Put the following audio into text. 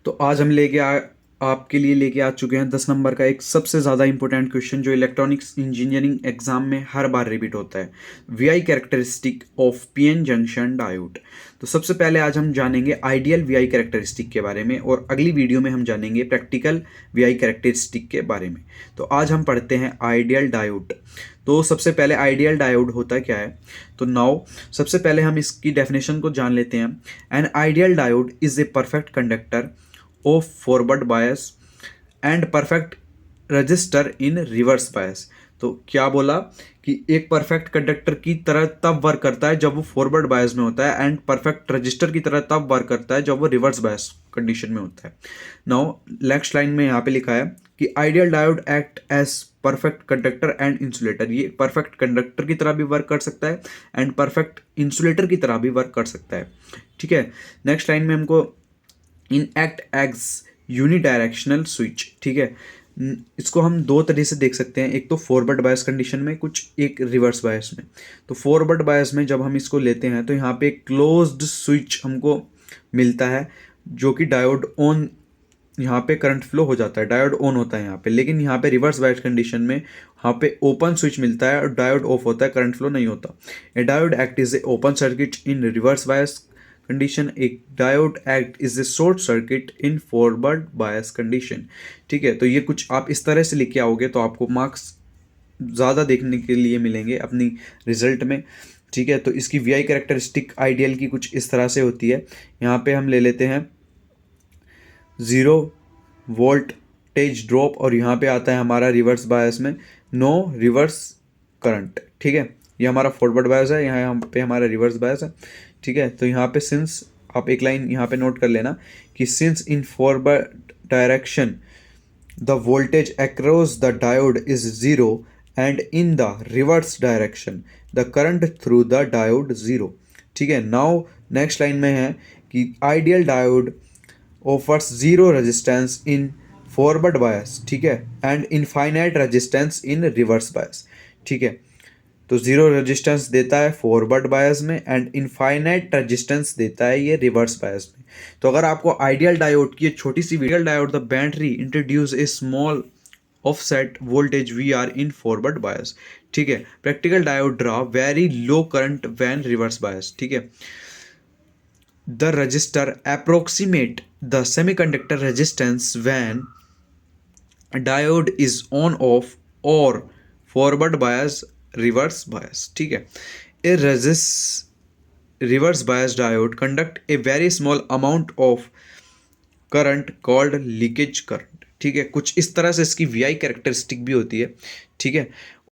तो आज हम आपके लिए लेके आ चुके हैं 10 नंबर का एक सबसे ज़्यादा इंपॉर्टेंट क्वेश्चन जो इलेक्ट्रॉनिक्स इंजीनियरिंग एग्जाम में हर बार रिपीट होता है। VI characteristic of PN junction diode. तो सबसे पहले आज हम जानेंगे आइडियल वीआई कैरेक्टरिस्टिक के बारे में और अगली वीडियो में हम जानेंगे प्रैक्टिकल वीआई कैरेक्टरिस्टिक के बारे में। तो आज हम पढ़ते हैं आइडियल डायोड। तो सबसे पहले आइडियल डायोड होता क्या है। तो नाउ सबसे पहले हम इसकी डेफिनेशन को जान लेते हैं। An ideal diode is a perfect conductor of forward bias and perfect register in reverse बायस। तो क्या बोला कि एक परफेक्ट कंडक्टर की तरह तब वर्क करता है जब वो फॉरवर्ड बायस में होता है एंड परफेक्ट रजिस्टर की तरह तब वर्क करता है जब वो रिवर्स बायस कंडीशन में होता है। नाउ नेक्स्ट लाइन में यहाँ पे लिखा है कि ideal diode act as perfect conductor and insulator. ये परफेक्ट कंडक्टर की तरह भी वर्क कर सकता है एंड परफेक्ट इंसुलेटर की तरह भी वर्क कर सकता है। ठीक है, नेक्स्ट लाइन में हमको in act eggs unidirectional switch. ठीक है, इसको हम दो तरह से देख सकते हैं, एक तो फॉरवर्ड बायस कंडीशन में, कुछ एक रिवर्स बायस में। तो फॉरवर्ड बायस में जब हम इसको लेते हैं तो यहाँ पे एक क्लोज्ड स्विच हमको मिलता है जो कि डायोड ऑन, यहाँ पे करंट फ्लो हो जाता है, डायोड ऑन होता है यहाँ पे। लेकिन यहाँ पे रिवर्स बायस कंडीशन में यहाँ पे ओपन स्विच मिलता है और डायोड ऑफ होता है, करंट फ्लो नहीं होता। A diode act is a open circuit in reverse bias condition, एक diode act is a short circuit in forward bias condition. ठीक है, तो ये कुछ आप इस तरह से लिख के आओगे तो आपको मार्क्स ज़्यादा देखने के लिए मिलेंगे अपनी रिजल्ट में। ठीक है, तो इसकी वीआई कैरेक्टरिस्टिक आइडियल की कुछ इस तरह से होती है। यहाँ पे हम ले लेते हैं 0 वोल्टेज ड्रॉप और यहाँ पे आता है हमारा रिवर्स बायस में नो रिवर्स करंट। ठीक है, ये हमारा फॉरवर्ड बायस है, यहाँ पे हमारा रिवर्स बायस है। ठीक है, तो यहाँ पे सिंस, आप एक लाइन यहाँ पे नोट कर लेना कि since in forward direction the voltage across the diode is 0 and in the reverse direction the current through the diode 0। ठीक है, नाउ नेक्स्ट लाइन में है कि ideal diode offers 0 resistance in forward bias. ठीक है, and infinite resistance in reverse bias. ठीक है, तो 0 रेजिस्टेंस देता है फॉरवर्ड बायस में एंड इनफाइनाइट रेजिस्टेंस देता है ये रिवर्स बायस में। तो अगर आपको आइडियल डायोड की छोटी सी video diode the battery introduce a small offset voltage we are in forward bias. ठीक है, practical diode draw very low current when reverse bias. ठीक है, the resistor approximate the semiconductor resistance when diode is on off और forward bias reverse bias. ठीक है, a reverse bias diode conduct a very small amount of current called leakage current. ठीक है, कुछ इस तरह से इसकी वीआई कैरेक्टरिस्टिक भी होती है। ठीक है,